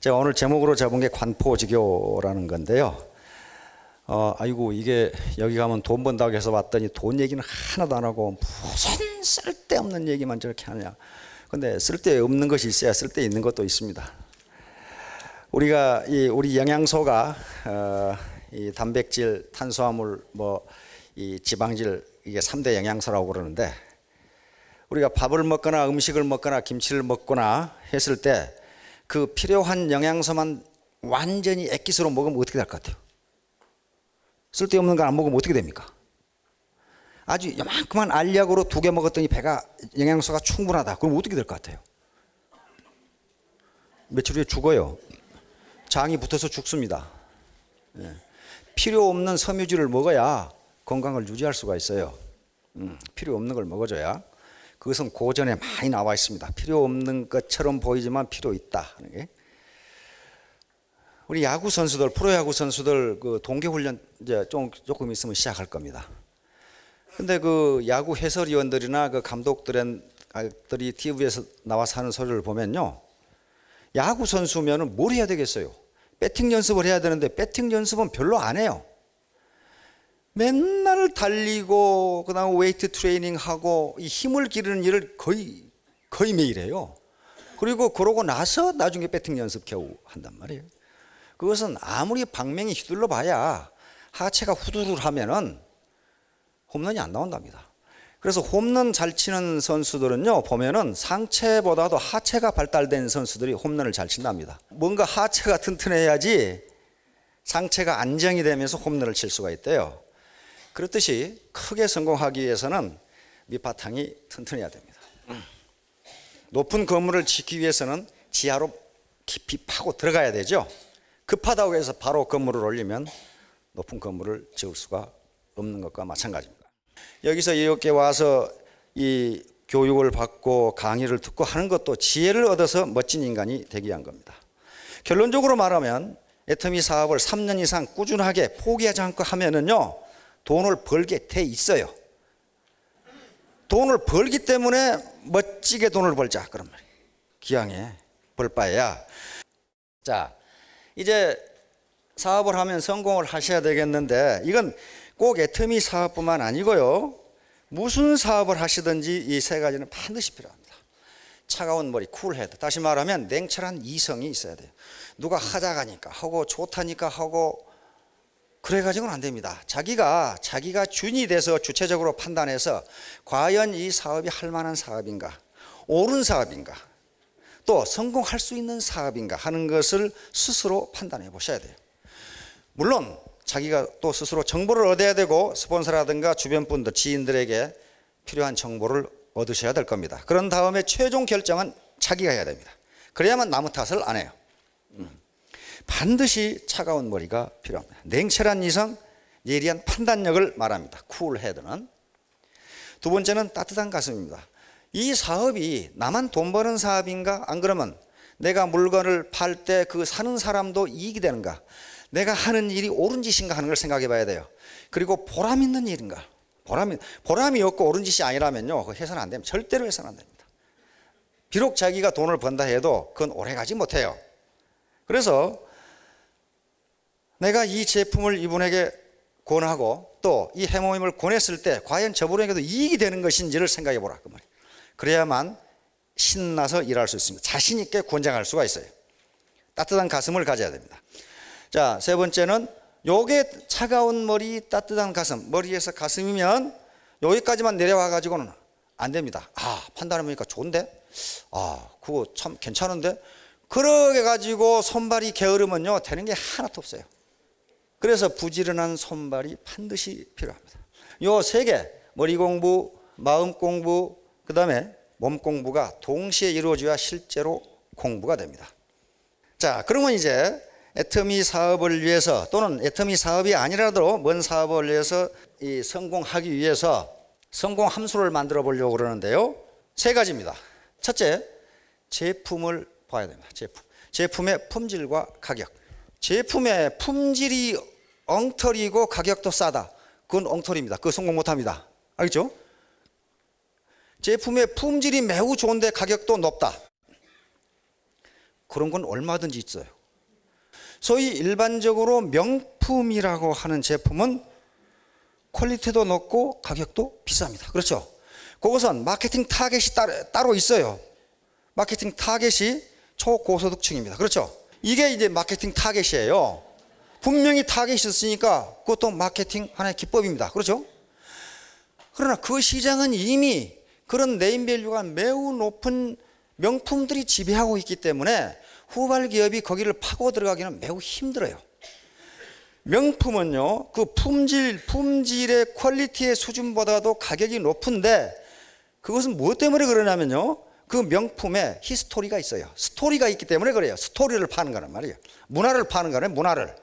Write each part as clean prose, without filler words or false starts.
제가 오늘 제목으로 잡은 게 관포지교라는 건데요. 아이고 이게 여기 가면 돈 번다고 해서 왔더니 돈 얘기는 하나도 안 하고 무슨 쓸데없는 얘기만 저렇게 하느냐. 근데 쓸데없는 것이 있어야 쓸데있는 것도 있습니다. 우리가 우리 영양소가 이 단백질, 탄수화물, 이 지방질, 이게 3대 영양소라고 그러는데, 우리가 밥을 먹거나 음식을 먹거나 김치를 먹거나 했을 때 그 필요한 영양소만 완전히 액기스로 먹으면 어떻게 될 것 같아요? 쓸데없는 거 안 먹으면 어떻게 됩니까? 아주 요만큼만 알약으로 2개 먹었더니 배가 영양소가 충분하다. 그럼 어떻게 될 것 같아요? 며칠 후에 죽어요. 장이 붙어서 죽습니다. 필요 없는 섬유질을 먹어야 건강을 유지할 수가 있어요. 필요 없는 걸 먹어줘야. 그것은 고전에 많이 나와 있습니다. 필요 없는 것처럼 보이지만 필요 있다 하는 게. 우리 야구 선수들, 프로야구 선수들 그 동계훈련 이제 조금 있으면 시작할 겁니다. 근데 그 야구 해설위원들이나 그 감독들이 TV에서 나와서 하는 소리를 보면요, 야구 선수면은 뭘 해야 되겠어요? 배팅 연습을 해야 되는데 배팅 연습은 별로 안 해요. 맨날 달리고 그다음에 웨이트 트레이닝 하고 이 힘을 기르는 일을 거의 매일 해요. 그리고 그러고 나서 나중에 배팅 연습 겨우 한단 말이에요. 그것은 아무리 방맹이 휘둘러 봐야 하체가 후두를 하면은 홈런이 안 나온답니다. 그래서 홈런 잘 치는 선수들은요, 보면은 상체보다도 하체가 발달된 선수들이 홈런을 잘 친답니다. 뭔가 하체가 튼튼해야지 상체가 안정이 되면서 홈런을 칠 수가 있대요. 그렇듯이 크게 성공하기 위해서는 밑바탕이 튼튼해야 됩니다. 높은 건물을 짓기 위해서는 지하로 깊이 파고 들어가야 되죠. 급하다고 해서 바로 건물을 올리면 높은 건물을 지을 수가 없는 것과 마찬가지입니다. 여기서 이렇게 와서 이 교육을 받고 강의를 듣고 하는 것도 지혜를 얻어서 멋진 인간이 되기 위한 겁니다. 결론적으로 말하면 애터미 사업을 3년 이상 꾸준하게 포기하지 않고 하면은요, 돈을 벌게 돼 있어요. 돈을 벌기 때문에 멋지게 돈을 벌자 그런 말이에요. 기왕에 벌 바에야. 자, 이제 사업을 하면 성공을 하셔야 되겠는데, 이건 꼭 애터미 사업뿐만 아니고요, 무슨 사업을 하시든지 이 3가지는 반드시 필요합니다. 차가운 머리, 쿨헤드. 다시 말하면 냉철한 이성이 있어야 돼요. 누가 하자가니까 하고 좋다니까 하고 그래가지고는 안 됩니다. 자기가 주인이 돼서 주체적으로 판단해서 과연 이 사업이 할 만한 사업인가, 옳은 사업인가, 또 성공할 수 있는 사업인가 하는 것을 스스로 판단해 보셔야 돼요. 물론 자기가 또 스스로 정보를 얻어야 되고, 스폰서라든가 주변 분들, 지인들에게 필요한 정보를 얻으셔야 될 겁니다. 그런 다음에 최종 결정은 자기가 해야 됩니다. 그래야만 남의 탓을 안 해요. 반드시 차가운 머리가 필요합니다. 냉철한 이성, 예리한 판단력을 말합니다. 쿨헤드는. 두 번째는 따뜻한 가슴입니다. 이 사업이 나만 돈 버는 사업인가? 안 그러면 내가 물건을 팔 때 그 사는 사람도 이익이 되는가? 내가 하는 일이 옳은 짓인가 하는 걸 생각해 봐야 돼요. 그리고 보람 있는 일인가? 보람이 없고 옳은 짓이 아니라면요, 그거 해서는 안 됩니다. 절대로 해서는 안 됩니다. 비록 자기가 돈을 번다 해도 그건 오래 가지 못해요. 그래서 내가 이 제품을 이분에게 권하고 또 이 해모임을 권했을 때 과연 저분에게도 이익이 되는 것인지를 생각해 보라 그 말이에요. 그래야만 신나서 일할 수 있습니다. 자신 있게 권장할 수가 있어요. 따뜻한 가슴을 가져야 됩니다. 자, 3번째는 요게 차가운 머리, 따뜻한 가슴, 머리에서 가슴이면 여기까지만 내려와 가지고는 안 됩니다. 판단해 보니까 좋은데, 그거 참 괜찮은데, 그러게 가지고 손발이 게으르면요, 되는 게 하나도 없어요. 그래서 부지런한 손발이 반드시 필요합니다. 요 3개, 머리 공부, 마음 공부, 그 다음에 몸 공부가 동시에 이루어져야 실제로 공부가 됩니다. 자, 그러면 이제 애터미 사업을 위해서, 또는 애터미 사업이 아니라도 먼 사업을 위해서 성공하기 위해서 성공 함수를 만들어 보려고 그러는데요, 3가지입니다. 첫째, 제품을 봐야 됩니다. 제품의 품질과 가격. 제품의 품질이 엉터리고 가격도 싸다, 그건 엉터리입니다. 그거 성공 못합니다. 알겠죠? 제품의 품질이 매우 좋은데 가격도 높다, 그런 건 얼마든지 있어요. 소위 일반적으로 명품이라고 하는 제품은 퀄리티도 높고 가격도 비쌉니다. 그렇죠? 그것은 마케팅 타겟이 따로 있어요. 마케팅 타겟이 초고소득층입니다. 그렇죠? 이게 이제 마케팅 타겟이에요. 분명히 타겟이 있으니까 그것도 마케팅 하나의 기법입니다. 그렇죠? 그러나 그 시장은 이미 그런 네임밸류가 매우 높은 명품들이 지배하고 있기 때문에 후발 기업이 거기를 파고 들어가기는 매우 힘들어요. 명품은요, 그 품질의 퀄리티의 수준보다도 가격이 높은데 그것은 무엇 때문에 그러냐면요, 그 명품에 히스토리가 있어요. 스토리가 있기 때문에 그래요. 스토리를 파는 거란 말이에요. 문화를 파는 거는 문화를.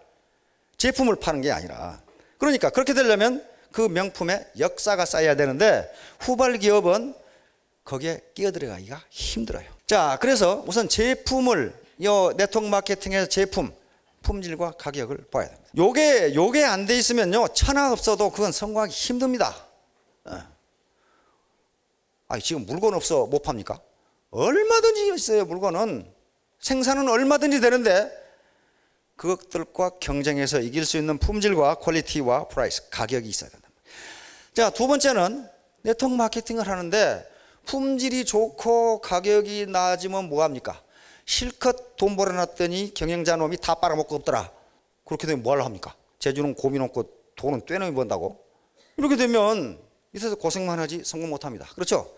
제품을 파는 게 아니라. 그러니까 그렇게 되려면 그 명품에 역사가 쌓여야 되는데 후발 기업은 거기에 끼어들어가기가 힘들어요. 자, 그래서 우선 제품을 네트워크 마케팅에서 제품 품질과 가격을 봐야 됩니다. 요게 안 돼 있으면요, 천하 없어도 그건 성공하기 힘듭니다. 아니, 지금 물건 없어 못 팝니까? 얼마든지 있어요. 물건은 생산은 얼마든지 되는데 그것들과 경쟁해서 이길 수 있는 품질과 퀄리티와 프라이스, 가격이 있어야 된다. 자, 두 번째는 네트워크 마케팅을 하는데 품질이 좋고 가격이 낮으면 뭐합니까? 실컷 돈 벌어놨더니 경영자 놈이 다 빨아먹고 없더라. 그렇게 되면 뭘 합니까? 재주는 고민 없고 돈은 떼놈이 번다고? 이렇게 되면 이래서 고생만 하지 성공 못합니다. 그렇죠?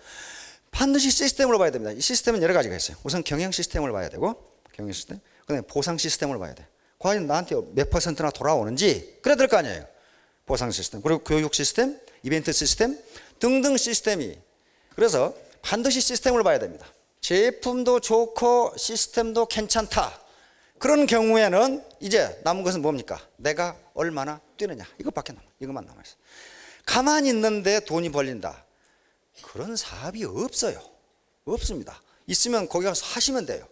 반드시 시스템으로 봐야 됩니다. 이 시스템은 여러 가지가 있어요. 우선 경영 시스템을 봐야 되고, 경영 시스템, 그다음에 보상 시스템을 봐야 돼요. 과연 나한테 몇 %나 돌아오는지 그래야 될 거 아니에요. 보상 시스템, 그리고 교육 시스템, 이벤트 시스템 등등 시스템이. 그래서 반드시 시스템을 봐야 됩니다. 제품도 좋고 시스템도 괜찮다. 그런 경우에는 이제 남은 것은 뭡니까? 내가 얼마나 뛰느냐. 이것만 남아있어요. 가만히 있는데 돈이 벌린다. 그런 사업이 없어요. 없습니다. 있으면 거기 가서 하시면 돼요.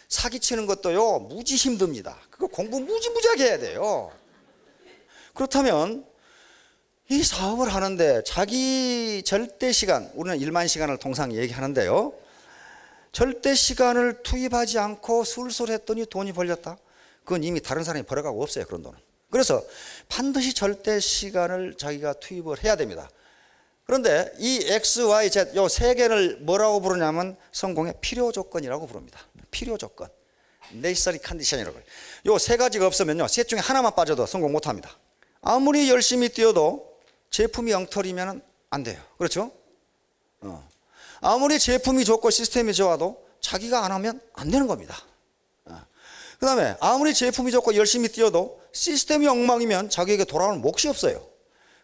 사기치는 것도요, 무지 힘듭니다. 그거 공부 무지하게 해야 돼요. 그렇다면 이 사업을 하는데 자기 절대 시간, 우리는 1만 시간을 통상 얘기하는데요, 절대 시간을 투입하지 않고 술술 했더니 돈이 벌렸다? 그건 이미 다른 사람이 벌어가고 없어요. 그런 돈은. 그래서 반드시 절대 시간을 자기가 투입을 해야 됩니다. 그런데 이 X, Y, Z 요 세 개를 뭐라고 부르냐면 성공의 필요 조건이라고 부릅니다. 필요 조건, necessary condition이라고 해요. 요 세 가지가 없으면요, 셋 중에 하나만 빠져도 성공 못합니다. 아무리 열심히 뛰어도 제품이 엉터리면 안 돼요. 그렇죠? 아무리 제품이 좋고 시스템이 좋아도 자기가 안 하면 안 되는 겁니다. 그 다음에 아무리 제품이 좋고 열심히 뛰어도 시스템이 엉망이면 자기에게 돌아오는 몫이 없어요.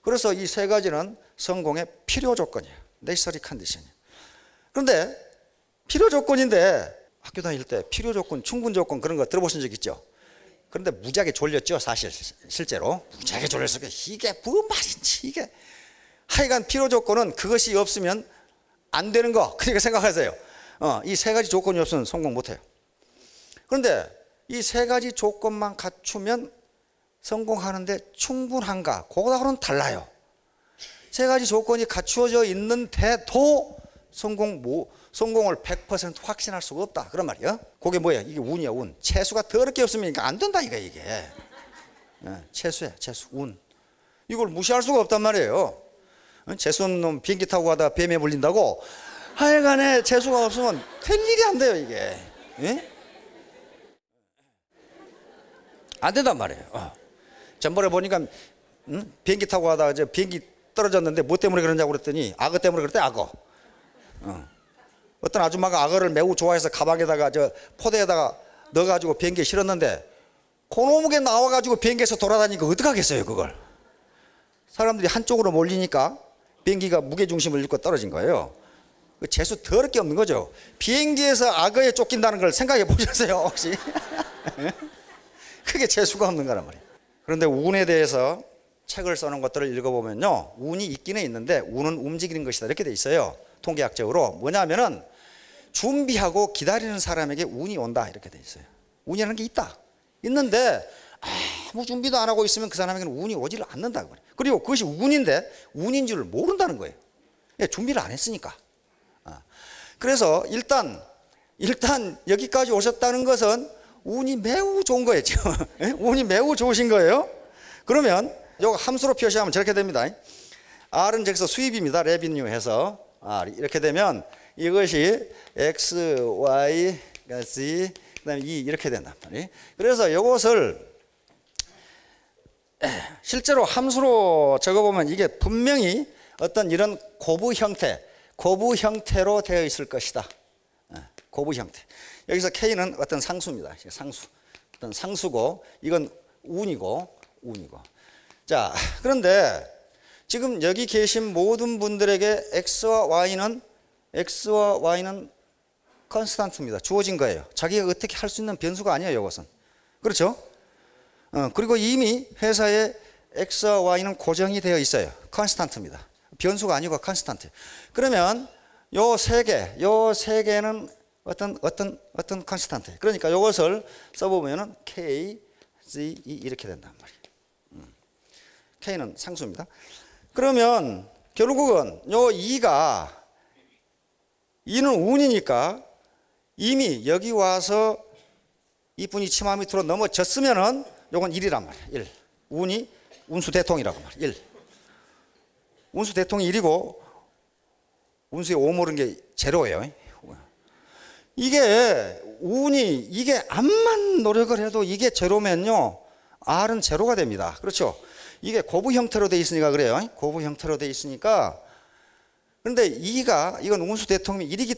그래서 이 세 가지는 성공의 필요 조건이에요. necessary condition. 그런데 필요 조건인데 학교 다닐 때 필요 조건, 충분 조건 그런 거 들어보신 적 있죠? 그런데 무지하게 졸렸죠, 사실. 실제로 무지하게 졸렸어요. 이게 뭔 말인지, 이게 하여간 필요 조건은 그것이 없으면 안 되는 거, 그렇게 생각하세요. 이 세 가지 조건이 없으면 성공 못해요. 그런데 이 세 가지 조건만 갖추면 성공하는데 충분한가? 그거하고는 달라요. 세 가지 조건이 갖추어져 있는데도 성공을 100% 확신할 수가 없다. 그런 말이에요. 그게 뭐예요? 이게 운이야, 운. 채수가 더럽게 없으면 안 된다, 이게. 채수야, 채수, 운. 이걸 무시할 수가 없단 말이에요. 재수없는 놈 비행기 타고 가다가 뱀에 물린다고 하여간에 재수가 없으면 될 일이 안 돼요, 이게. 예? 안 된단 말이에요. 전번에 보니까 비행기 타고 가다가 비행기 떨어졌는데 뭐 때문에 그러냐고 그랬더니 악어 때문에 그랬대, 악어. 어떤 아줌마가 악어를 매우 좋아해서 가방에다가 포대에다가 넣어가지고 비행기에 실었는데 그놈에게 나와가지고 비행기에서 돌아다니니까 어떡하겠어요, 그걸. 사람들이 한쪽으로 몰리니까 비행기가 무게중심을 잃고 떨어진 거예요. 재수 더럽게 없는 거죠. 비행기에서 악어에 쫓긴다는 걸 생각해 보셨어요, 혹시? 그게 재수가 없는 거란 말이에요. 그런데 운에 대해서 책을 써놓은 것들을 읽어보면요, 운이 있기는 있는데 운은 움직이는 것이다, 이렇게 돼 있어요. 통계학적으로. 뭐냐면은 준비하고 기다리는 사람에게 운이 온다, 이렇게 돼 있어요. 운이라는 게 있다. 있는데 아무 준비도 안 하고 있으면 그 사람에게는 운이 오지를 않는다고 그래요. 그리고 그것이 운인데 운인 줄을 모른다는 거예요. 준비를 안 했으니까. 그래서 일단 여기까지 오셨다는 것은 운이 매우 좋은 거예요, 지금. 운이 매우 좋으신 거예요. 그러면 요거 함수로 표시하면 저렇게 됩니다. R은 저기서 수입입니다. 레비뉴 해서 R 이렇게 되면 이것이 X, Y, Z, 그다음에 E 이렇게 된단 말이에요. 그래서 이것을 실제로 함수로 적어보면 이게 분명히 어떤 이런 고부 형태로 되어 있을 것이다. 고부 형태. 여기서 K는 어떤 상수입니다. 상수. 어떤 상수고 이건 운이고. 자, 그런데 지금 여기 계신 모든 분들에게 X와 Y는 컨스탄트입니다. 주어진 거예요. 자기가 어떻게 할 수 있는 변수가 아니에요, 이것은. 그렇죠? 그리고 이미 회사에 X와 Y는 고정이 되어 있어요. 컨스탄트입니다. 변수가 아니고 컨스탄트. 그러면 요 세 개는 어떤 컨스탄트. 그러니까 이것을 써보면은 K, Z, E 이렇게 된단 말이에요. K는 상수입니다. 그러면 결국은 요 2는 운이니까 이미 여기 와서 이분이 치마 밑으로 넘어졌으면은 요건 1이란 말이야. 1. 운이 운수 대통이라고 말이야. 1. 운수 대통이 1이고 운수에 5 모르는 게 제로예요. 이게 암만 노력을 해도 이게 제로면요. R은 제로가 됩니다. 그렇죠? 이게 고부 형태로 돼 있으니까 그래요. 고부 형태로 돼 있으니까. 그런데 이건 운수 대통이 1이기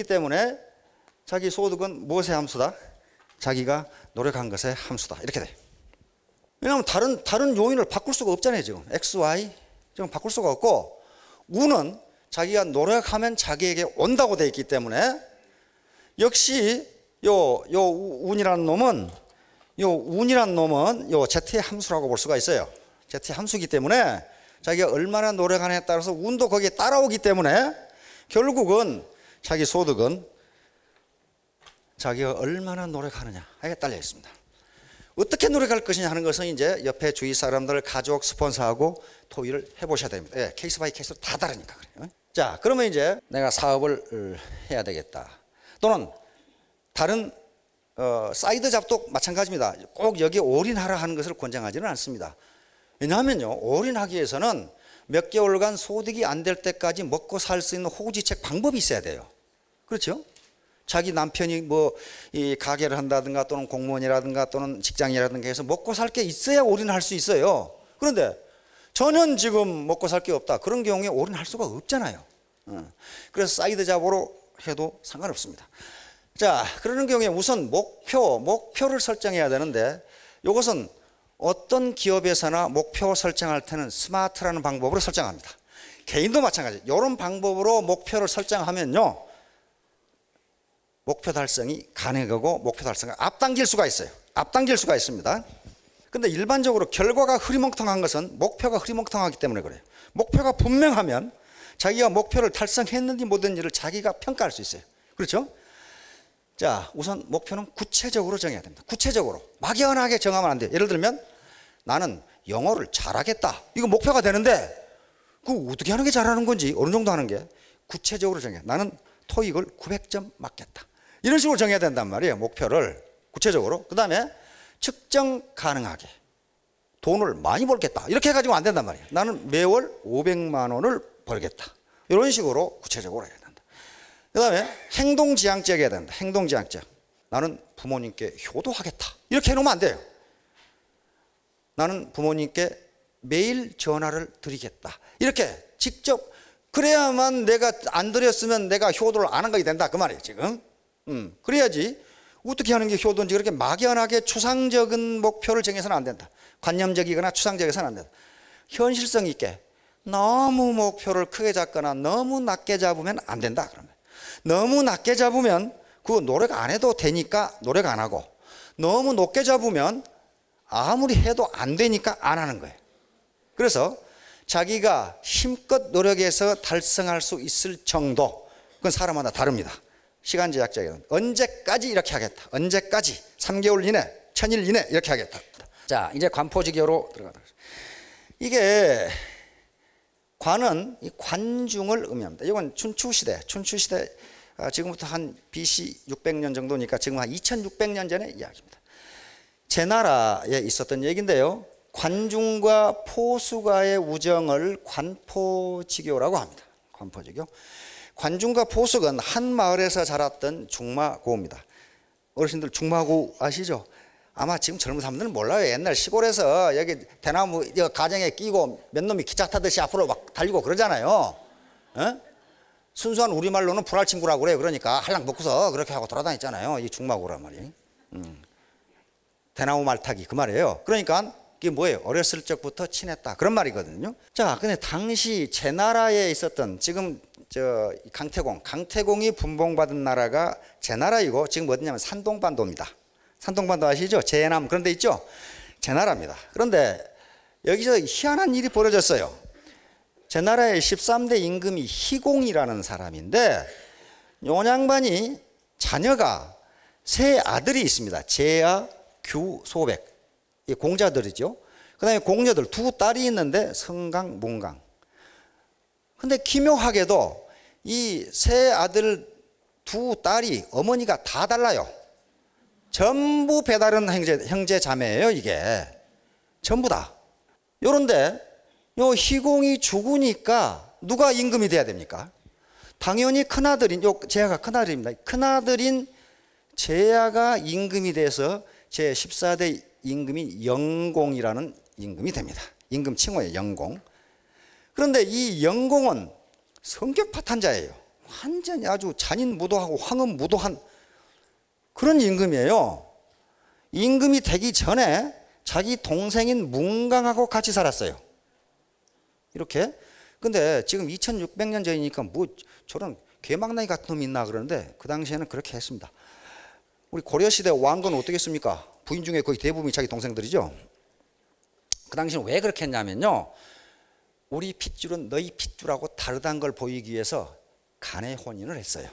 때문에 자기 소득은 무엇의 함수다? 자기가 노력한 것의 함수다. 이렇게 돼. 왜냐하면 다른 요인을 바꿀 수가 없잖아요. 지금 X, Y 지금 바꿀 수가 없고 운은 자기가 노력하면 자기에게 온다고 돼 있기 때문에 역시 요 운이라는 놈은 요 Z의 함수라고 볼 수가 있어요. Z의 함수이기 때문에 자기가 얼마나 노력하느냐에 따라서 운도 거기에 따라오기 때문에 결국은 자기 소득은 자기가 얼마나 노력하느냐에 딸려 있습니다. 어떻게 노력할 것이냐 하는 것은 이제 옆에 주위 사람들, 가족, 스폰서하고 토의를 해보셔야 됩니다. 예, 케이스 바이 케이스로 다 다르니까 그래요. 자, 그러면 이제 내가 사업을 해야 되겠다. 또는 다른 사이드 잡도 마찬가지입니다. 꼭 여기 올인하라 하는 것을 권장하지는 않습니다. 왜냐하면요, 올인하기 위해서는 몇 개월간 소득이 안 될 때까지 먹고 살 수 있는 호구지책 방법이 있어야 돼요. 그렇죠? 자기 남편이 이 가게를 한다든가 또는 공무원이라든가 또는 직장이라든가 해서 먹고 살 게 있어야 올인할 수 있어요. 그런데 전혀 지금 먹고 살 게 없다. 그런 경우에 올인할 수가 없잖아요. 그래서 사이드 잡으로 해도 상관없습니다. 자, 그러는 경우에 우선 목표를 설정해야 되는데 이것은 어떤 기업에서나 목표 설정할 때는 스마트라는 방법으로 설정합니다. 개인도 마찬가지. 이런 방법으로 목표를 설정하면요, 목표 달성이 가능하고 목표 달성을 앞당길 수가 있어요. 앞당길 수가 있습니다. 근데 일반적으로 결과가 흐리멍텅한 것은 목표가 흐리멍텅하기 때문에 그래요. 목표가 분명하면 자기가 목표를 달성했는지 못했는지를 자기가 평가할 수 있어요. 그렇죠? 자, 우선 목표는 구체적으로 정해야 됩니다. 구체적으로. 막연하게 정하면 안 돼요. 예를 들면 나는 영어를 잘하겠다. 이거 목표가 되는데 그거 어떻게 하는 게 잘하는 건지 어느 정도 하는 게 구체적으로 정해야 돼요. 나는 토익을 900점 맞겠다. 이런 식으로 정해야 된단 말이에요. 목표를 구체적으로. 그 다음에 측정 가능하게 돈을 많이 벌겠다. 이렇게 해가지고 안 된단 말이에요. 나는 매월 500만 원을 벌겠다. 이런 식으로 구체적으로 해야 된다. 그 다음에 행동지향적 해야 된다. 행동지향적. 나는 부모님께 효도하겠다. 이렇게 해놓으면 안 돼요. 나는 부모님께 매일 전화를 드리겠다. 이렇게 직접 그래야만 내가 안 드렸으면 내가 효도를 안 한 거게 된다. 그 말이에요 지금. 그래야지. 어떻게 하는 게 효도인지 그렇게 막연하게 추상적인 목표를 정해서는 안 된다. 관념적이거나 추상적이서는 안 된다. 현실성 있게 너무 목표를 크게 잡거나 너무 낮게 잡으면 안 된다. 그러면 너무 낮게 잡으면 그거 노력 안 해도 되니까 노력 안 하고, 너무 높게 잡으면 아무리 해도 안 되니까 안 하는 거예요. 그래서 자기가 힘껏 노력해서 달성할 수 있을 정도, 그건 사람마다 다릅니다. 시간 제약적인 언제까지 이렇게 하겠다. 언제까지 3개월 이내, 1000일 이내 이렇게 하겠다. 자, 이제 관포지교로 들어가도록 하겠습니다. 이게 관은 이 관중을 의미합니다. 이건 춘추시대 지금부터 한 BC 600년 정도니까 지금 한 2600년 전의 이야기입니다. 제나라에 있었던 얘기인데요. 관중과 포수가의 우정을 관포지교라고 합니다. 관포지교. 관중과 포수는 한 마을에서 자랐던 중마고우입니다. 어르신들 중마고우 아시죠? 아마 지금 젊은 사람들은 몰라요. 옛날 시골에서 여기 대나무 가정에 끼고 몇 놈이 기차 타듯이 앞으로 막 달리고 그러잖아요. 순수한 우리말로는 불알 친구라고 그래요. 그러니까 한랑 먹고서 그렇게 하고 돌아다녔잖아요. 이 중마고란 말이. 대나무 말 타기 그 말이에요. 그러니까 이게 뭐예요? 어렸을 적부터 친했다 그런 말이거든요. 자, 근데 당시 제나라에 있었던 지금 강태공이 분봉받은 나라가 제나라이고 지금 어디냐면 산동반도입니다. 산동반도 아시죠? 제남 그런 데 있죠? 제나라입니다. 그런데 여기서 희한한 일이 벌어졌어요. 제나라의 13대 임금이 희공이라는 사람인데 요 양반이 자녀가 세 아들이 있습니다. 제야, 규, 소백. 이 공자들이죠. 그 다음에 공녀들 두 딸이 있는데 성강, 문강. 근데 기묘하게도 이 세 아들 두 딸이 어머니가 다 달라요. 전부 배다른 형제 자매예요. 이게 전부 다. 요런데 요 희공이 죽으니까 누가 임금이 돼야 됩니까? 당연히 큰아들인 제야가 큰아들입니다. 큰아들인 제야가 임금이 돼서 제 14대 임금이 영공이라는 임금이 됩니다. 임금 칭호예요. 영공. 그런데 이 영공은 성격 파탄자예요. 완전히 아주 잔인무도하고 황음무도한 그런 임금이에요. 임금이 되기 전에 자기 동생인 문강하고 같이 살았어요. 이렇게. 근데 지금 2600년 전이니까 뭐 저런 개막나이 같은 놈이 있나 그러는데 그 당시에는 그렇게 했습니다. 우리 고려시대 왕건은 어떻게 했습니까? 부인 중에 거의 대부분이 자기 동생들이죠. 그 당시에는 왜 그렇게 했냐면요. 우리 핏줄은 너희 핏줄하고 다르다는 걸 보이기 위해서 간의 혼인을 했어요.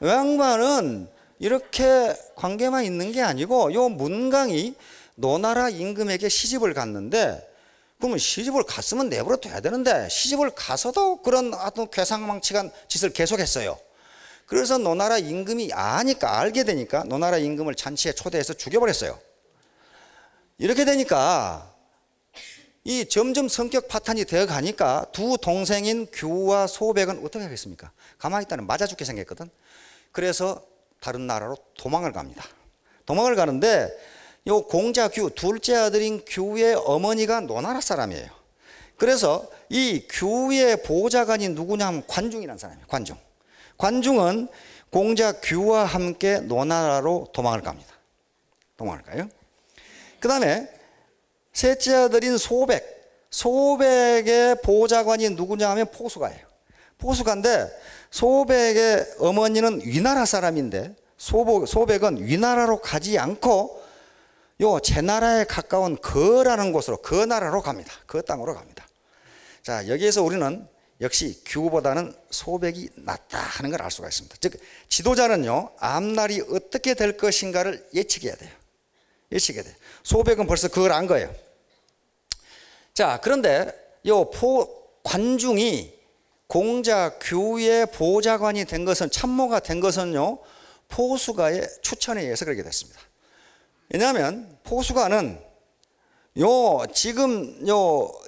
이 양반은 이렇게 관계만 있는 게 아니고 요 문강이 노나라 임금에게 시집을 갔는데 그러면 시집을 갔으면 내버려 둬야 되는데 시집을 가서도 그런 아주 괴상망측한 짓을 계속했어요. 그래서 노나라 임금이 알게 되니까 노나라 임금을 잔치에 초대해서 죽여버렸어요. 이렇게 되니까 이 점점 성격 파탄이 되어 가니까 두 동생인 규와 소백은 어떻게 하겠습니까? 가만히 있다는 맞아 죽게 생겼거든. 그래서 다른 나라로 도망을 갑니다. 도망을 가는데 요 공자 규 둘째 아들인 규의 어머니가 노나라 사람이에요. 그래서 이 규의 보좌관이 누구냐면 관중이라는 사람이에요. 관중은 공자 규와 함께 노나라로 도망을 갑니다. 도망을 가요. 그 다음에 셋째 아들인 소백의 보좌관이 누구냐 하면 포수가예요. 포수가인데 소백의 어머니는 위나라 사람인데 소백은 위나라로 가지 않고 요 제나라에 가까운 거라는 곳으로 거나라로 갑니다. 그 땅으로 갑니다. 자, 여기에서 우리는 역시 규보다는 소백이 낫다 하는 걸 알 수가 있습니다. 즉 지도자는요 앞날이 어떻게 될 것인가를 예측해야 돼요. 예측해야 돼요. 소백은 벌써 그걸 안 거예요. 자, 그런데 요 관중이 공자 규의 보좌관이 된 것은 참모가 된 것은요 포수가의 추천에 의해서 그렇게 됐습니다. 왜냐하면 포수가는 지금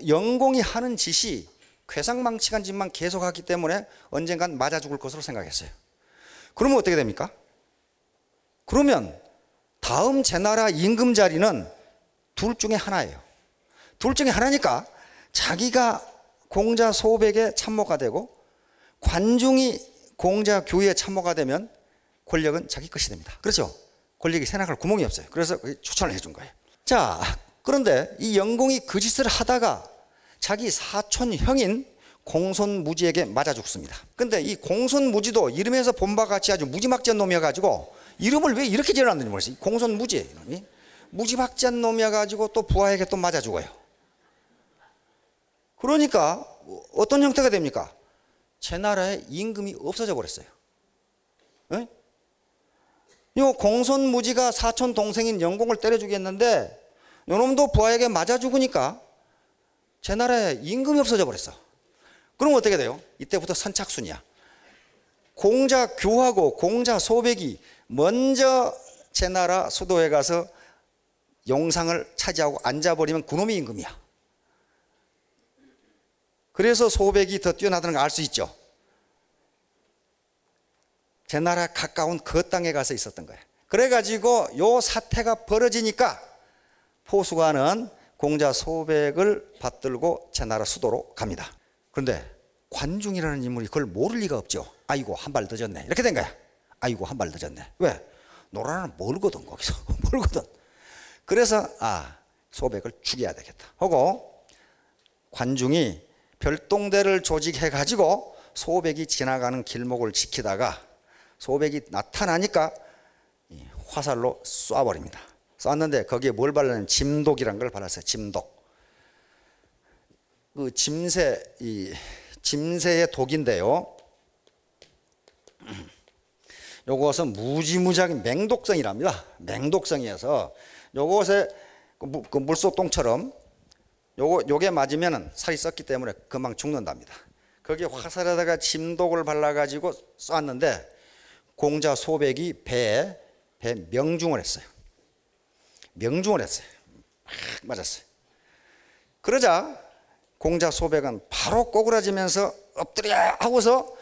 영공이 하는 짓이 괴상망측한 짓만 계속하기 때문에 언젠간 맞아 죽을 것으로 생각했어요. 그러면 어떻게 됩니까? 그러면 다음 제나라 임금 자리는 둘 중에 하나예요. 둘 중에 하나니까 자기가 공자 소백의 참모가 되고 관중이 공자 규의 참모가 되면 권력은 자기 것이 됩니다. 그렇죠? 권력이 새나갈 구멍이 없어요. 그래서 추천을 해준 거예요. 자, 그런데 이 영공이 그 짓을 하다가 자기 사촌 형인 공손무지에게 맞아 죽습니다. 근데 이 공손무지도 이름에서 본 바 같이 아주 무지막지한 놈이어가지고 이름을 왜 이렇게 지어놨는지 모르겠어요. 공손무지 이놈이 무지막지한 놈이어가지고 또 부하에게 또 맞아 죽어요. 그러니까 어떤 형태가 됩니까? 제나라에 임금이 없어져 버렸어요. 네? 이 공손무지가 사촌 동생인 영공을 때려 죽였는데 요놈도 부하에게 맞아 죽으니까 제나라에 임금이 없어져 버렸어. 그럼 어떻게 돼요? 이때부터 선착순이야. 공자 규하고 공자 소백이 먼저 제나라 수도에 가서 용상을 차지하고 앉아버리면 그놈이 임금이야. 그래서 소백이 더 뛰어나다는 걸 알 수 있죠. 제나라 가까운 그 땅에 가서 있었던 거예요. 그래가지고 요 사태가 벌어지니까 포수가는 공자 소백을 받들고 제나라 수도로 갑니다. 그런데 관중이라는 인물이 그걸 모를 리가 없죠. 아이고 한 발 늦었네 이렇게 된 거야. 아이고 한 발 늦었네. 왜? 노라는 멀거든 거기서. 멀거든. 그래서 소백을 죽여야 되겠다 하고 관중이 별동대를 조직해 가지고 소백이 지나가는 길목을 지키다가 소백이 나타나니까 화살로 쏴버립니다. 쐈는데 거기에 뭘 발랐냐면 짐독이라는 걸 발랐어요. 짐독. 그 짐새의 독인데요. 요것은 무지무지하게 맹독성이랍니다. 맹독성이어서 요것에 그 물소똥처럼 요게 맞으면 살이 썩기 때문에 금방 죽는답니다. 거기에 화살에다가 짐독을 발라가지고 쐈는데 공자 소백이 배에 명중을 했어요. 명중을 했어요. 막 맞았어요. 그러자 공자 소백은 바로 꼬꾸라지면서 엎드려 하고서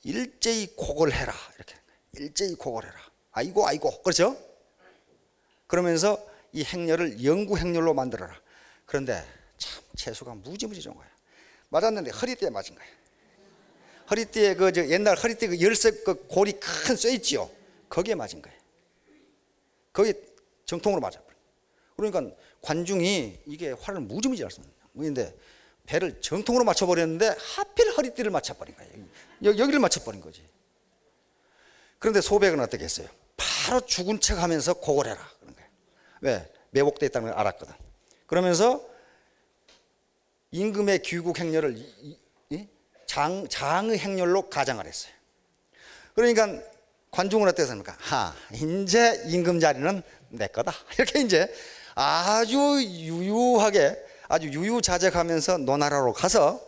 일제히 곡을 해라 이렇게. 일제히 곡을 해라. 아이고 아이고. 그렇죠? 그러면서 이 행렬을 영구 행렬로 만들어라. 그런데 참 재수가 무지무지 좋은 거야. 맞았는데 허리띠에 맞은 거야. 허리띠에 옛날 허리띠 그 열쇠 그 골이 큰 쇠 있지요. 거기에 맞은 거예요. 거기 정통으로 맞아버려. 그러니까 관중이 이게 화를 무지무지 할 수 없는 거인데 배를 정통으로 맞춰버렸는데 하필 허리띠를 맞춰버린 거예요. 여기를 맞춰버린 거지. 그런데 소백은 어떻게 했어요? 바로 죽은 척 하면서 곡을 해라 그런 거예요. 왜? 매복되어 있다는 걸 알았거든. 그러면서 임금의 귀국 행렬을 장의 행렬로 가장을 했어요. 그러니까 관중은 어떻게 생각합니까? 이제 임금 자리는 내 거다. 이렇게 이제 아주 유유하게 아주 유유자적하면서 노나라로 가서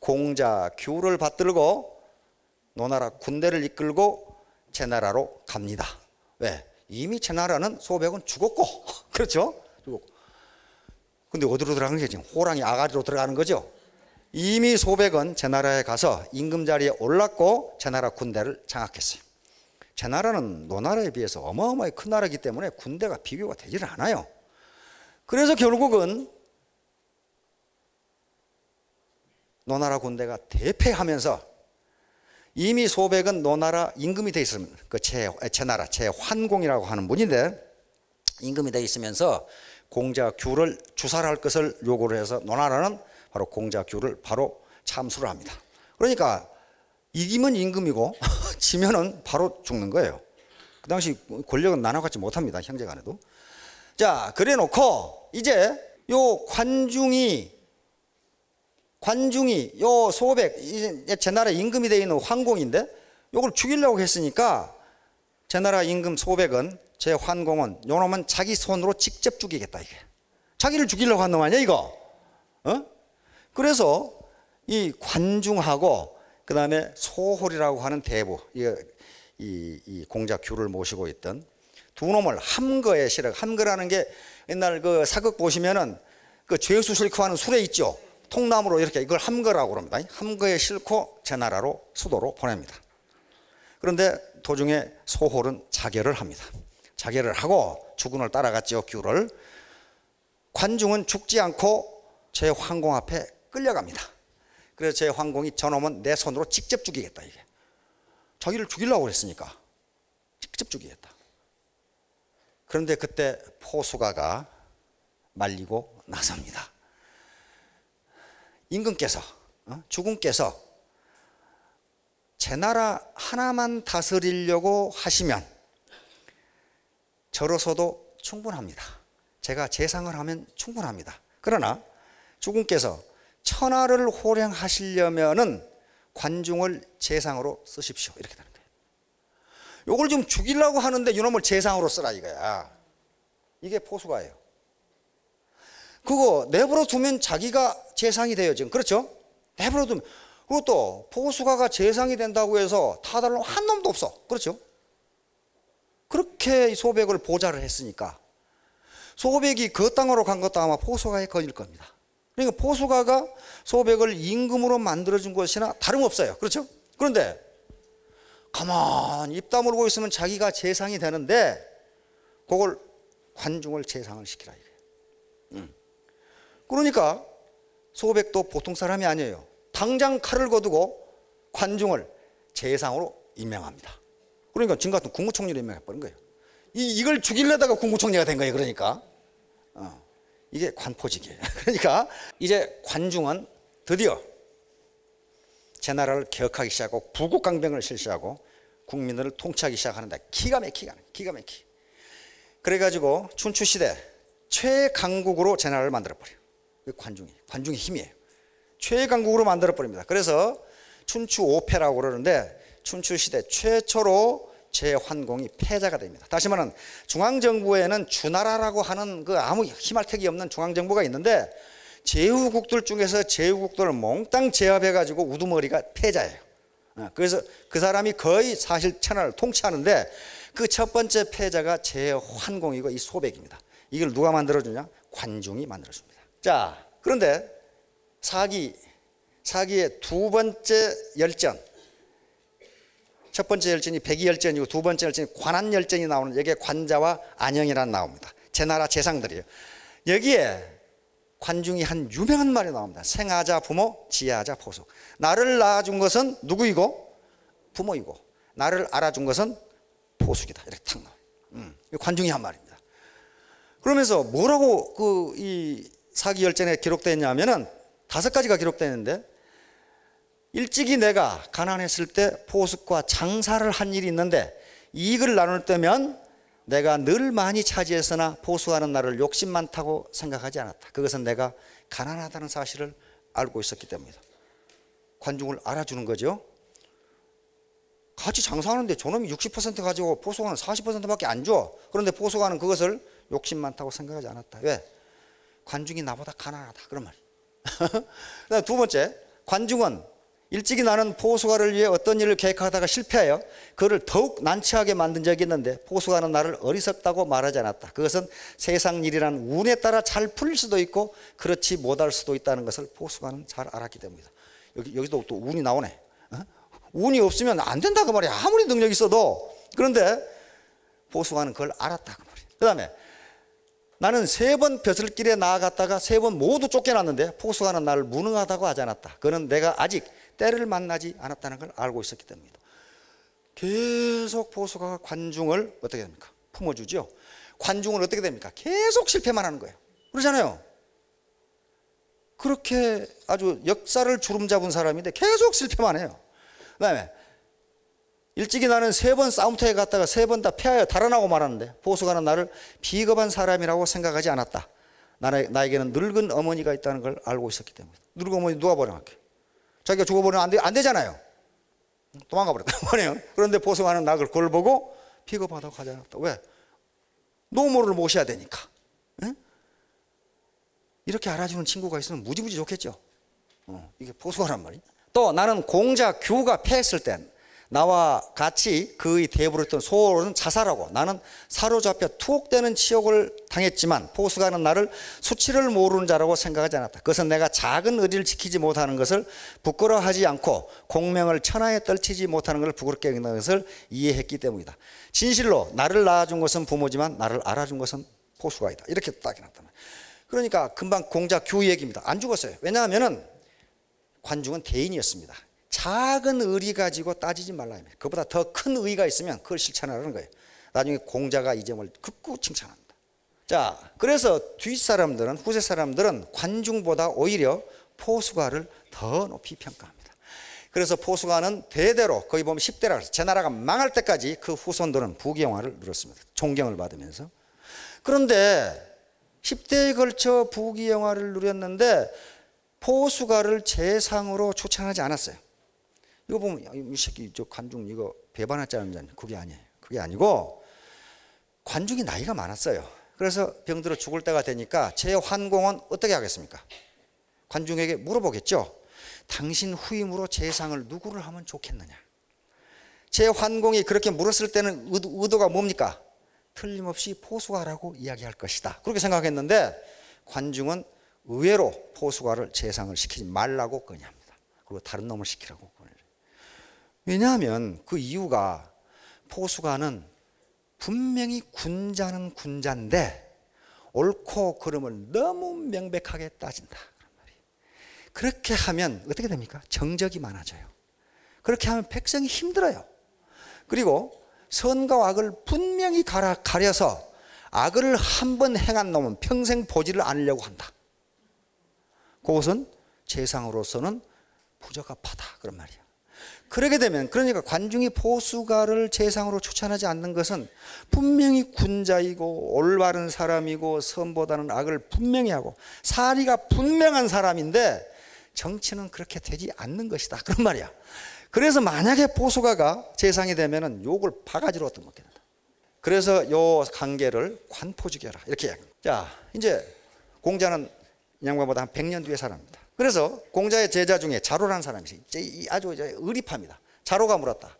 공자 규를 받들고 노나라 군대를 이끌고 제나라로 갑니다. 왜? 이미 제나라는 소백은 죽었고 그렇죠? 죽었고. 근데 어디로 들어가는 게 지금 호랑이 아가리로 들어가는 거죠. 이미 소백은 제나라에 가서 임금 자리에 올랐고 제나라 군대를 장악했어요. 제나라는 노나라에 비해서 어마어마하게 큰 나라이기 때문에 군대가 비교가 되지를 않아요. 그래서 결국은 노나라 군대가 대패하면서 이미 소백은 노나라 임금이 돼 있으면 그 제나라 제환공이라고 하는 분인데 임금이 돼 있으면서 공자 규를 주살할 것을 요구를 해서 노나라는 바로 공자 규를 바로 참수를 합니다. 그러니까 이기면 임금이고 지면은 바로 죽는 거예요. 그 당시 권력은 나눠갖지 못합니다. 형제간에도. 자, 그래 놓고 이제 요 관중이 요 소백 이제 제나라 임금이 되어 있는 환공인데 요걸 죽이려고 했으니까 제나라 임금 소백은 제환공은 요놈은 자기 손으로 직접 죽이겠다 이게. 자기를 죽이려고 한 놈 아니야 이거? 그래서 이 관중하고 그 다음에 소홀이라고 하는 대부 이 공자 규를 모시고 있던 두 놈을 함거에 실어. 함거라는 게 옛날 그 사극 보시면은 그 죄수 싣고 하는 수레 있죠. 통나무로 이렇게 이걸 함거라고 합니다. 함거에 싣고 제나라로 수도로 보냅니다. 그런데 도중에 소홀은 자결을 합니다. 자결을 하고 주군을 따라갔죠. 규를. 관중은 죽지 않고 제환공 앞에 끌려갑니다. 그래서 제환공이 저놈은 내 손으로 직접 죽이겠다 이게. 자기를 죽이려고 했으니까 직접 죽이겠다. 그런데 그때 포수가가 말리고 나섭니다. 임금께서 주군께서 제나라 하나만 다스리려고 하시면 저로서도 충분합니다. 제가 재상을 하면 충분합니다. 그러나 주군께서 천하를 호령하시려면은 관중을 재상으로 쓰십시오. 이렇게 되는 거예요. 요걸 좀 죽이려고 하는데 이놈을 재상으로 쓰라 이거야. 이게 포수가예요. 그거 내버려 두면 자기가 재상이 돼요 지금. 그렇죠? 내버려 두면 그리고 또 포수가가 재상이 된다고 해서 타달 놈 한 놈도 없어. 그렇죠? 그렇게 소백을 보좌를 했으니까 소백이 그 땅으로 간 것도 아마 포수가의 건일 겁니다. 그러니까 포수가가 소백을 임금으로 만들어준 것이나 다름없어요. 그렇죠? 그런데 가만히 입 다물고 있으면 자기가 재상이 되는데 그걸 관중을 재상을 시키라 이래요. 그러니까 소백도 보통 사람이 아니에요. 당장 칼을 거두고 관중을 재상으로 임명합니다. 그러니까 지금 같은 국무총리를 임명해버린 거예요. 이걸 죽이려다가 국무총리가 된 거예요. 그러니까 이게 관포직이에요. 그러니까 이제 관중은 드디어 제 나라를 개혁하기 시작하고 부국강병을 실시하고 국민들을 통치하기 시작하는데 기가 막히게. 그래가지고 춘추시대 최강국으로 제 나라를 만들어버려요. 관중의 힘이에요. 최강국으로 만들어버립니다. 그래서 춘추오패라고 그러는데 춘추시대 최초로 제환공이 패자가 됩니다. 다시 말하면 중앙정부에는 주나라라고 하는 그 아무 희말택이 없는 중앙정부가 있는데 제후국들 중에서 제후국들을 몽땅 제압해가지고 우두머리가 패자예요. 그래서 그 사람이 거의 사실 천하를 통치하는데 그 첫 번째 패자가 제환공이고 이 소백입니다. 이걸 누가 만들어주냐? 관중이 만들어줍니다. 자, 그런데 사기의 두 번째 열전, 첫 번째 열전이 백이열전이고 두 번째 열전이 관한열전이 나오는 여기에 관자와 안영이란 나옵니다. 제 나라 재상들이에요. 여기에 관중이 한 유명한 말이 나옵니다. 생하자 부모, 지하자 포수. 나를 낳아준 것은 누구이고? 부모이고 나를 알아준 것은 포수이다. 이렇게 탁 나와요. 관중이 한 말입니다. 그러면서 뭐라고 이 사기열전에 기록되어 있냐면은 5가지가 기록되어 있는데 일찍이 내가 가난했을 때 포수과 장사를 한 일이 있는데 이익을 나눌 때면 내가 늘 많이 차지했으나 포수하는 나를 욕심 많다고 생각하지 않았다. 그것은 내가 가난하다는 사실을 알고 있었기 때문이다. 관중을 알아주는 거죠. 같이 장사하는데 저놈이 60% 가지고 포수가는 40%밖에 안 줘. 그런데 포수가는 그것을 욕심 많다고 생각하지 않았다. 왜? 관중이 나보다 가난하다. 그런 말. 두 번째, 관중은 일찍이 나는 포수가를 위해 어떤 일을 계획하다가 실패하여 그를 더욱 난처하게 만든 적이 있는데 포수가는 나를 어리석다고 말하지 않았다. 그것은 세상 일이란 운에 따라 잘 풀릴 수도 있고 그렇지 못할 수도 있다는 것을 포수가는 잘 알았기 때문이다. 여기도 또 운이 나오네. 운이 없으면 안 된다고 말이야. 아무리 능력이 있어도. 그런데 포수가는 그걸 알았다 그 말이야. 그 다음에 나는 3번 벼슬길에 나아갔다가 3번 모두 쫓겨났는데 포수가는 나를 무능하다고 하지 않았다. 그는 내가 아직 때를 만나지 않았다는 걸 알고 있었기 때문이다. 계속 포수가가 관중을 어떻게 됩니까? 품어주죠. 관중을 어떻게 됩니까? 계속 실패만 하는 거예요. 그러잖아요. 그렇게 아주 역사를 주름 잡은 사람인데 계속 실패만 해요. 그 다음에 일찍이 나는 3번 싸움터에 갔다가 3번 다 패하여 달아나고 말았는데 포수가는 나를 비겁한 사람이라고 생각하지 않았다. 나에게는 늙은 어머니가 있다는 걸 알고 있었기 때문이다. 늙은 어머니 누가 버려놨게? 자기가 죽어버리면 안 되잖아요. 도망가 버렸단 말이에요. 그런데 포수가는 나 그걸 보고 비겁하다고 하지 않았다. 왜? 노모를 모셔야 되니까. 응? 이렇게 알아주는 친구가 있으면 무지무지 좋겠죠. 이게 포수가란 말이에요. 또 나는 공자 규가 패했을 땐 나와 같이 그의 대부를 했던 소호는 자살하고 나는 사로잡혀 투옥되는 치욕을 당했지만 포수가는 나를 수치를 모르는 자라고 생각하지 않았다. 그것은 내가 작은 의리를 지키지 못하는 것을 부끄러워하지 않고 공명을 천하에 떨치지 못하는 것을 부끄럽게 여기는 것을 이해했기 때문이다. 진실로 나를 낳아준 것은 부모지만 나를 알아준 것은 포수가이다. 이렇게 딱 해놨단 말이에요. 그러니까 금방 공자 규 얘기입니다. 안 죽었어요. 왜냐하면 관중은 대인이었습니다. 작은 의리 가지고 따지지 말라. 그보다 더 큰 의가 있으면 그걸 실천하라는 거예요. 나중에 공자가 이 점을 극구 칭찬합니다. 자, 그래서 뒷사람들은, 후세 사람들은 관중보다 오히려 포수가를 더 높이 평가합니다. 그래서 포수가는 대대로 거기 보면 10대라 그래서 제 나라가 망할 때까지 그 후손들은 부귀영화를 누렸습니다. 존경을 받으면서. 그런데 10대에 걸쳐 부귀영화를 누렸는데 포수가를 재상으로 추천하지 않았어요. 이거 보면 이 새끼 저 관중 이거 배반했자는 그게 아니에요. 그게 아니고 관중이 나이가 많았어요. 그래서 병들어 죽을 때가 되니까 제환공은 어떻게 하겠습니까? 관중에게 물어보겠죠. 당신 후임으로 재상을 누구를 하면 좋겠느냐. 제 환공이 그렇게 물었을 때는 의도가 뭡니까? 틀림없이 포수가라고 이야기할 것이다. 그렇게 생각했는데 관중은 의외로 포수가를 재상을 시키지 말라고 건의합니다. 그리고 다른 놈을 시키라고 건의해요. 왜냐하면 그 이유가 포수가는 분명히 군자는 군자인데 옳고 그름을 너무 명백하게 따진다. 그렇게 하면 어떻게 됩니까? 정적이 많아져요. 그렇게 하면 백성이 힘들어요. 그리고 선과 악을 분명히 가려서 악을 한 번 행한 놈은 평생 보지를 않으려고 한다. 그것은 재상으로서는 부적합하다 그런 말이야. 그러게 되면 그러니까 관중이 포수가를 재상으로 추천하지 않는 것은 분명히 군자이고 올바른 사람이고 선보다는 악을 분명히 하고 사리가 분명한 사람인데 정치는 그렇게 되지 않는 것이다 그런 말이야. 그래서 만약에 포수가가 재상이 되면은 욕을 바가지로 얻어먹게 된다. 그래서 요 관계를 관포주계라 이렇게 이야기합니다. 자, 이제 공자는 이 양반보다 한 100년 뒤의 사람입니다. 그래서 공자의 제자 중에 자로라는 사람이 아주 의리파입니다. 자로가 물었다.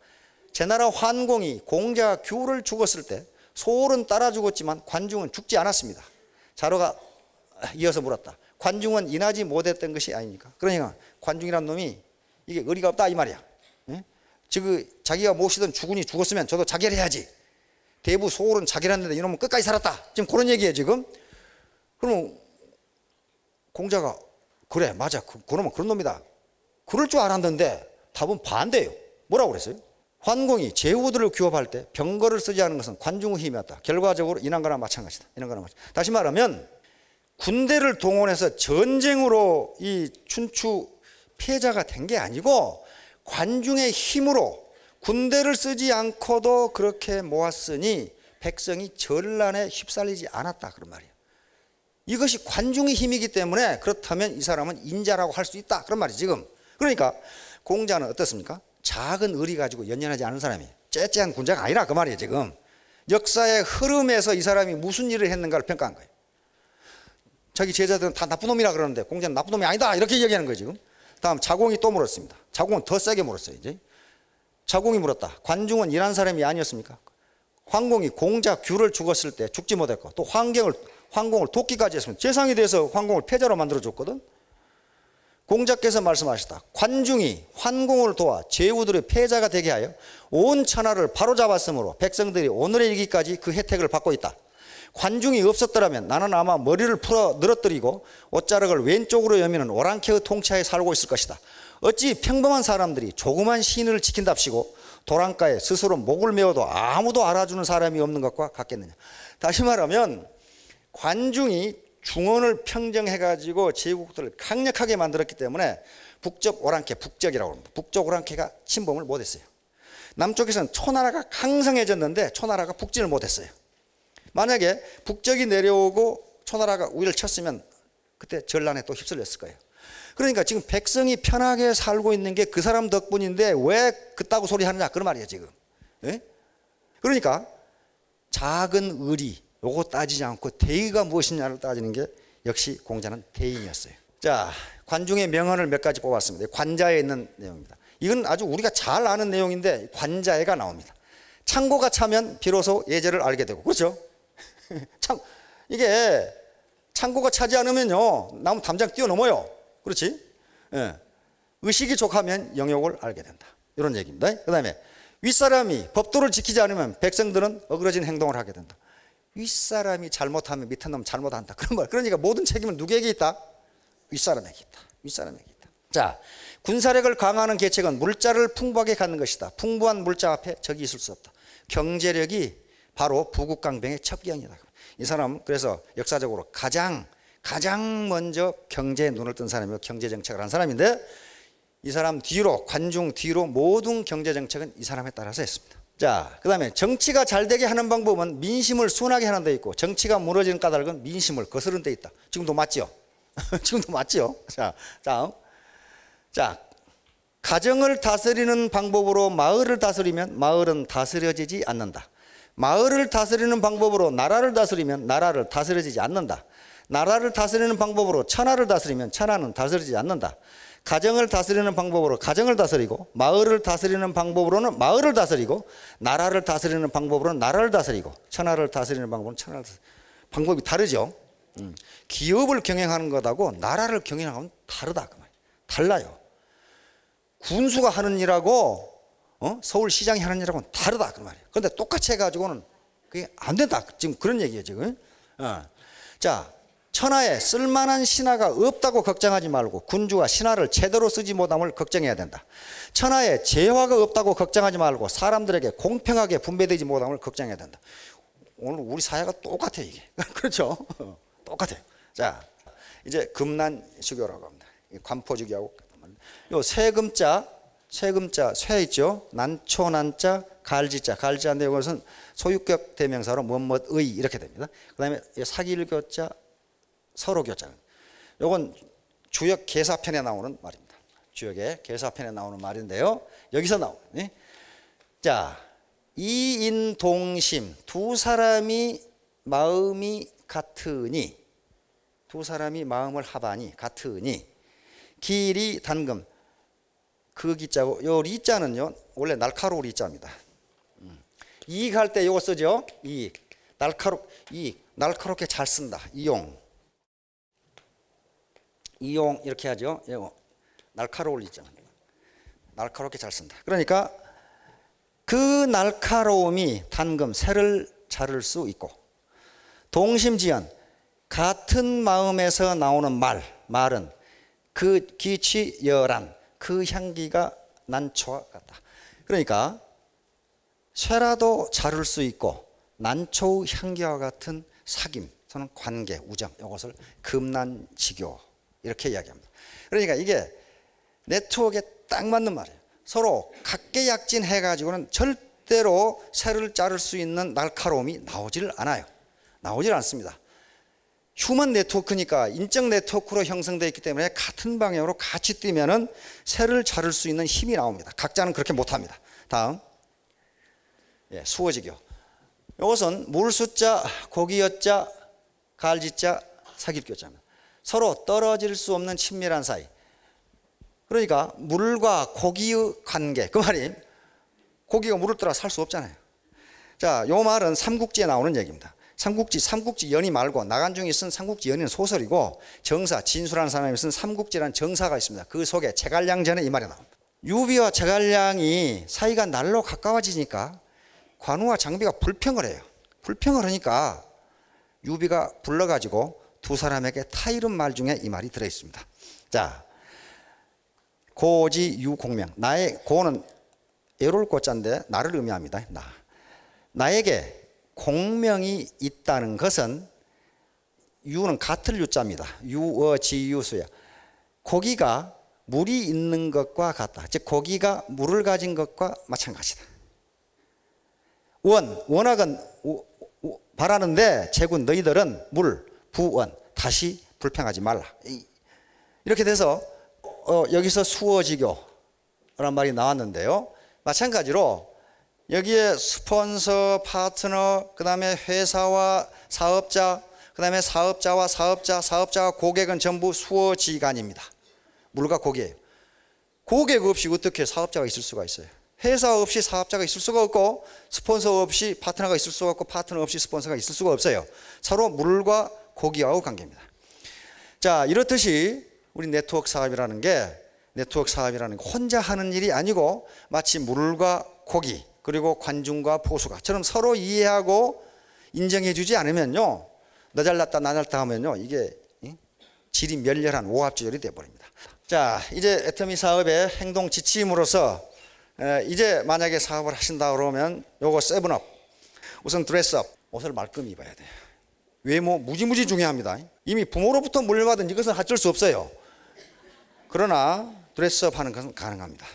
제나라 환공이 공자 규를 죽었을 때 소홀은 따라 죽었지만 관중은 죽지 않았습니다. 자로가 이어서 물었다. 관중은 인하지 못했던 것이 아닙니까? 그러니까 관중이란 놈이 이게 의리가 없다 이 말이야. 지금 자기가 모시던 주군이 죽었으면 저도 자결해야지. 대부 소홀은 자결했는데 이놈은 끝까지 살았다. 지금 그런 얘기예요 지금. 그러면 공자가 그래 맞아 그놈은 그런 놈이다. 그럴 줄 알았는데 답은 반대예요. 뭐라고 그랬어요? 환공이 제후들을 규업할 때 병거를 쓰지 않은 것은 관중의 힘이었다. 결과적으로 인한거나 마찬가지다. 다시 말하면 군대를 동원해서 전쟁으로 이 춘추 패자가 된 게 아니고 관중의 힘으로 군대를 쓰지 않고도 그렇게 모았으니 백성이 전란에 휩쓸리지 않았다 그런 말이에요. 이것이 관중의 힘이기 때문에 그렇다면 이 사람은 인자라고 할 수 있다 그런 말이에요 지금. 그러니까 공자는 어떻습니까? 작은 의리 가지고 연연하지 않은 사람이 째째한 군자가 아니라 그 말이에요 지금. 역사의 흐름에서 이 사람이 무슨 일을 했는가를 평가한 거예요. 자기 제자들은 다 나쁜 놈이라 그러는데 공자는 나쁜 놈이 아니다 이렇게 얘기하는 거예요 지금. 다음 자공이 또 물었습니다. 자공은 더 세게 물었어요 이제. 자공이 물었다. 관중은 일한 사람이 아니었습니까? 황공이 공자 규를 죽었을 때 죽지 못했고 또 황공을 돕기까지 했으면 재상이 돼서 황공을 패자로 만들어줬거든. 공자께서 말씀하셨다. 관중이 환공을 도와 제후들의 패자가 되게 하여 온 천하를 바로잡았으므로 백성들이 오늘에 이르기까지 그 혜택을 받고 있다. 관중이 없었더라면 나는 아마 머리를 풀어 늘어뜨리고 옷자락을 왼쪽으로 여미는 오랑캐의 통치하에 살고 있을 것이다. 어찌 평범한 사람들이 조그만 신을 지킨답시고 도랑가에 스스로 목을 메어도 아무도 알아주는 사람이 없는 것과 같겠느냐. 다시 말하면 관중이 중원을 평정해가지고 제국들을 강력하게 만들었기 때문에 북쪽 오랑캐, 북적이라고 합니다. 북쪽 오랑캐가 침범을 못했어요. 남쪽에서는 초나라가 강성해졌는데 초나라가 북진을 못했어요. 만약에 북적이 내려오고 초나라가 우위를 쳤으면 그때 전란에 또 휩쓸렸을 거예요. 그러니까 지금 백성이 편하게 살고 있는 게 그 사람 덕분인데 왜 그따구 소리 하느냐 그런 말이에요 지금. 예? 그러니까 작은 의리 요거 따지지 않고 대의가 무엇이냐를 따지는 게 역시 공자는 대인이었어요. 자, 관중의 명언을 몇 가지 뽑았습니다. 관자에 있는 내용입니다. 이건 아주 우리가 잘 아는 내용인데 관자에가 나옵니다. 창고가 차면 비로소 예절을 알게 되고 그렇죠? 이게 창고가 차지 않으면요 나무 담장 뛰어넘어요. 그렇지? 예. 의식이 족하면 영역을 알게 된다. 이런 얘기입니다. 그 다음에 윗사람이 법도를 지키지 않으면 백성들은 어그러진 행동을 하게 된다. 윗사람이 잘못하면 밑에 놈 잘못한다. 그런 말. 그러니까 모든 책임은 누구에게 있다? 윗사람에게 있다. 윗사람에게 있다. 자, 군사력을 강화하는 계책은 물자를 풍부하게 갖는 것이다. 풍부한 물자 앞에 적이 있을 수 없다. 경제력이 바로 부국강병의 첩경이다. 이 사람 그래서 역사적으로 가장 먼저 경제에 눈을 뜬 사람이고 경제정책을 한 사람인데 이 사람 뒤로 관중 뒤로 모든 경제정책은 이 사람에 따라서 했습니다. 자, 그 다음에 정치가 잘 되게 하는 방법은 민심을 순하게 하는 데 있고 정치가 무너지는 까닭은 민심을 거스르는 데 있다. 지금도 맞죠? 지금도 맞죠? 자, 다음. 자, 가정을 다스리는 방법으로 마을을 다스리면 마을은 다스려지지 않는다. 마을을 다스리는 방법으로 나라를 다스리면 나라를 다스려지지 않는다. 나라를 다스리는 방법으로 천하를 다스리면 천하는 다스리지 않는다. 가정을 다스리는 방법으로 가정을 다스리고, 마을을 다스리는 방법으로는 마을을 다스리고, 나라를 다스리는 방법으로는 나라를 다스리고, 천하를 다스리는 방법으로는 천하를 다스리고. 방법이 다르죠. 기업을 경영하는 것하고 나라를 경영하는 건 다르다 그 말이에요. 달라요. 군수가 하는 일하고 서울시장이 하는 일하고는 다르다 그 말이에요. 그런데 똑같이 해가지고는 그게 안 된다. 지금 그런 얘기예요 지금. 자, 천하에 쓸만한 신하가 없다고 걱정하지 말고 군주가 신하를 제대로 쓰지 못함을 걱정해야 된다. 천하에 재화가 없다고 걱정하지 말고 사람들에게 공평하게 분배되지 못함을 걱정해야 된다. 오늘 우리 사회가 똑같아요 이게. 그렇죠? 똑같아요. 자, 이제 금난수교라고 합니다. 관포주기하고 요 세금자 쇠 있죠? 난초 난자 갈지자 갈지자인데 이것은 소유격 대명사로 뭐뭐의 이렇게 됩니다. 그다음에 사길교자 서로교자. 요건 주역 계사편에 나오는 말입니다. 주역의 계사편에 나오는 말인데요. 여기서 나오네. 자, 이인동심 두 사람이 마음이 같으니 두 사람이 마음을 합하니 같으니 길이 단금 그 기자고 요 리자는요 원래 날카로운 리자입니다. 이익할 때 요거 쓰죠. 이익 날카롭게 잘 쓴다. 이용 이렇게 하죠. 요거 날카로운 리자 날카롭게 잘 쓴다. 그러니까 그 날카로움이 단금 새를 자를 수 있고 동심지연 같은 마음에서 나오는 말은 그 기취 열한 그 향기가 난초와 같다. 그러니까 쇠라도 자를 수 있고 난초의 향기와 같은 사귐, 저는 관계, 우정 이것을 금난지교 이렇게 이야기합니다. 그러니까 이게 네트워크에 딱 맞는 말이에요. 서로 각계약진해 가지고는 절대로 새를 자를 수 있는 날카로움이 나오질 않아요. 나오질 않습니다. 휴먼 네트워크니까 인적 네트워크로 형성되어 있기 때문에 같은 방향으로 같이 뛰면은 새를 자를 수 있는 힘이 나옵니다. 각자는 그렇게 못합니다. 다음 수어지교. 이것은 물수자, 고기여자, 갈지자, 사길교자입니다. 서로 떨어질 수 없는 친밀한 사이. 그러니까 물과 고기의 관계. 그 말이 고기가 물을 떠나 살 수 없잖아요. 자, 요 말은 삼국지에 나오는 얘기입니다. 삼국지 연의 말고 나간중이 쓴 삼국지 연의는 소설이고 정사 진수라는 사람이 쓴 삼국지라는 정사가 있습니다. 그 속에 제갈량전에 이 말이 나옵니다. 유비와 제갈량이 사이가 날로 가까워지니까 관우와 장비가 불평을 해요. 불평을 하니까 유비가 불러가지고 두 사람에게 타이른 말 중에 이 말이 들어있습니다. 자, 고지 유공명. 나의 고는 애로울 고자인데 나를 의미합니다. 나에게 공명이 있다는 것은 유는 같을 유자입니다. 유어지유수야. 고기가 물이 있는 것과 같다. 즉 고기가 물을 가진 것과 마찬가지다. 원학은 바라는데 제군 너희들은 물, 부원 다시 불평하지 말라. 이렇게 돼서 여기서 수어지교라는 말이 나왔는데요. 마찬가지로 여기에 스폰서, 파트너, 그 다음에 회사와 사업자, 그 다음에 사업자와 사업자와 고객은 전부 수어지간입니다. 물과 고객이에요. 고객 없이 어떻게 사업자가 있을 수가 있어요? 회사 없이 사업자가 있을 수가 없고 스폰서 없이 파트너가 있을 수가 없고 파트너 없이 스폰서가 있을 수가 없어요. 서로 물과 고기와의 관계입니다. 자, 이렇듯이 우리 네트워크 사업이라는 게 혼자 하는 일이 아니고 마치 물과 고기 그리고 관중과 보수가처럼 서로 이해하고 인정해 주지 않으면요, 너 잘났다 나 잘났다 하면요 이게 질이 멸렬한 오합지졸이 되어버립니다. 자, 이제 애터미 사업의 행동 지침으로서 이제 만약에 사업을 하신다 그러면 요거 세븐업, 우선 드레스업, 옷을 말끔히 입어야 돼요. 외모 무지무지 중요합니다. 이미 부모로부터 물려받은 이것은 어쩔 수 없어요. 그러나 드레스업 하는 것은 가능합니다.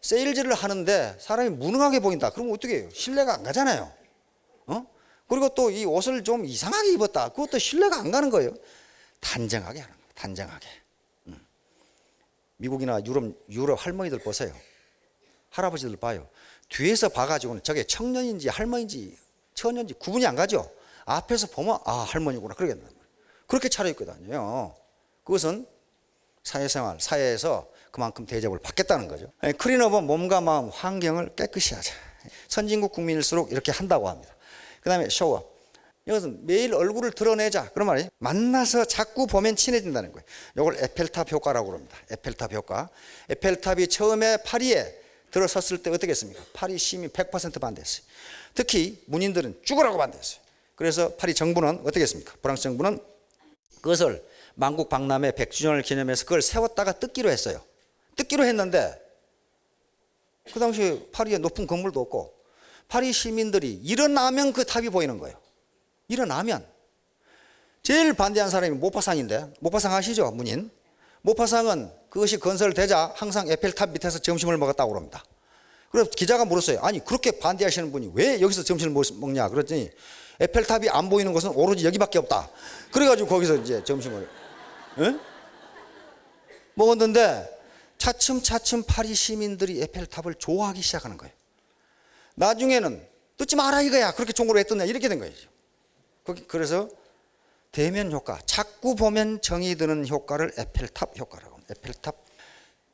세일즈를 하는데 사람이 무능하게 보인다. 그러면 어떻게 해요? 신뢰가 안 가잖아요. 그리고 또 이 옷을 좀 이상하게 입었다. 그것도 신뢰가 안 가는 거예요. 단정하게 하는 거예요. 단정하게. 미국이나 유럽 할머니들 보세요. 할아버지들 봐요. 뒤에서 봐가지고는 저게 청년인지 할머니인지 처녀인지 구분이 안 가죠. 앞에서 보면 아 할머니구나 그러겠는 거예요. 그렇게 차려입고 다녀요. 그것은 사회생활, 사회에서 그만큼 대접을 받겠다는 거죠. 클린업은 몸과 마음, 환경을 깨끗이 하자. 선진국 국민일수록 이렇게 한다고 합니다. 그 다음에 쇼업. 이것은 매일 얼굴을 드러내자. 그런 말이에요. 만나서 자꾸 보면 친해진다는 거예요. 이걸 에펠탑 효과라고 합니다. 에펠탑 효과. 에펠탑이 처음에 파리에 들어섰을 때 어떻게 했습니까? 파리 시민 100% 반대했어요. 특히 문인들은 죽으라고 반대했어요. 그래서 파리 정부는 어떻게 했습니까? 프랑스 정부는 그것을 만국 박람회 100주년을 기념해서 그걸 세웠다가 뜯기로 했어요. 뜯기로 했는데 그 당시에 파리에 높은 건물도 없고 파리 시민들이 일어나면 그 탑이 보이는 거예요. 일어나면. 제일 반대한 사람이 모파상인데, 모파상 아시죠? 문인. 모파상은 그것이 건설되자 항상 에펠탑 밑에서 점심을 먹었다고 합니다. 그래서 기자가 물었어요. 아니 그렇게 반대하시는 분이 왜 여기서 점심을 먹냐 그랬더니 에펠탑이 안 보이는 곳은 오로지 여기밖에 없다. 그래가지고 거기서 이제 점심을 먹었는데 차츰차츰 파리 시민들이 에펠탑을 좋아하기 시작하는 거예요. 나중에는 뜯지 마라 이거야. 그렇게 종으로 했더냐 이렇게 된 거예요. 그래서 대면 효과, 자꾸 보면 정이 드는 효과를 에펠탑 효과라고 합니다. 에펠탑.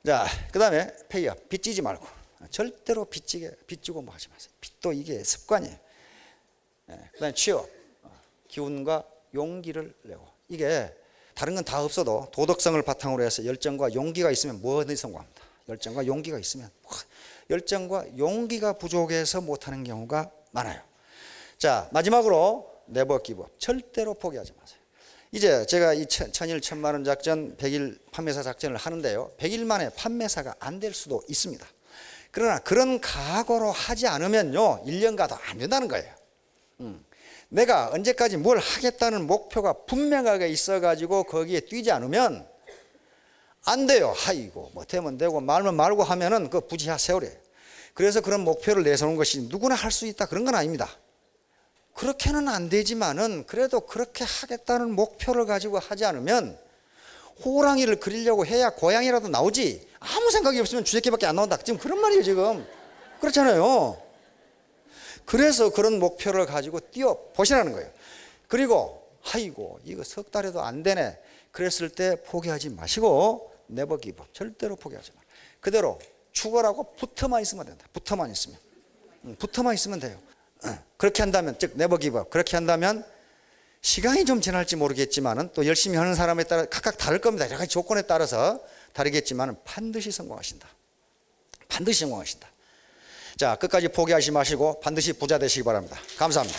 자, 그 다음에 페이업, 빚지지 말고. 절대로 빚지고 뭐 하지 마세요. 빚도 이게 습관이에요. 그 다음에 취업, 기운과 용기를 내고. 이게 다른 건 다 없어도 도덕성을 바탕으로 해서 열정과 용기가 있으면 뭐든지 성공합니다. 열정과 용기가 있으면. 열정과 용기가 부족해서 못하는 경우가 많아요. 자, 마지막으로 네버 기브업. 절대로 포기하지 마세요. 이제 제가 이 천일 천만원 작전 100일 판매사 작전을 하는데요. 100일 만에 판매사가 안 될 수도 있습니다. 그러나 그런 각오로 하지 않으면요 1년 가도 안 된다는 거예요. 내가 언제까지 뭘 하겠다는 목표가 분명하게 있어가지고 거기에 뛰지 않으면 안 돼요. 아이고 뭐 되면 되고 말면 말고 하면은 그 부지하 세월이에요. 그래서 그런 목표를 내세우는 것이 누구나 할 수 있다 그런 건 아닙니다. 그렇게는 안 되지만은 그래도 그렇게 하겠다는 목표를 가지고 하지 않으면 호랑이를 그리려고 해야 고양이라도 나오지 아무 생각이 없으면 쥐새끼밖에 안 나온다. 지금 그런 말이에요 지금. 그렇잖아요. 그래서 그런 목표를 가지고 뛰어보시라는 거예요. 그리고 아이고 이거 석 달에도 안 되네. 그랬을 때 포기하지 마시고 네버 기브업. 절대로 포기하지 마. 그대로 죽어라고 붙어만 있으면 된다. 붙어만 있으면 돼요. 그렇게 한다면 즉 네버 기브업. 그렇게 한다면 시간이 좀 지날지 모르겠지만은 또 열심히 하는 사람에 따라 각각 다를 겁니다. 여러 가지 조건에 따라서 다르겠지만은 반드시 성공하신다. 반드시 성공하신다. 자, 끝까지 포기하지 마시고 반드시 부자 되시기 바랍니다. 감사합니다.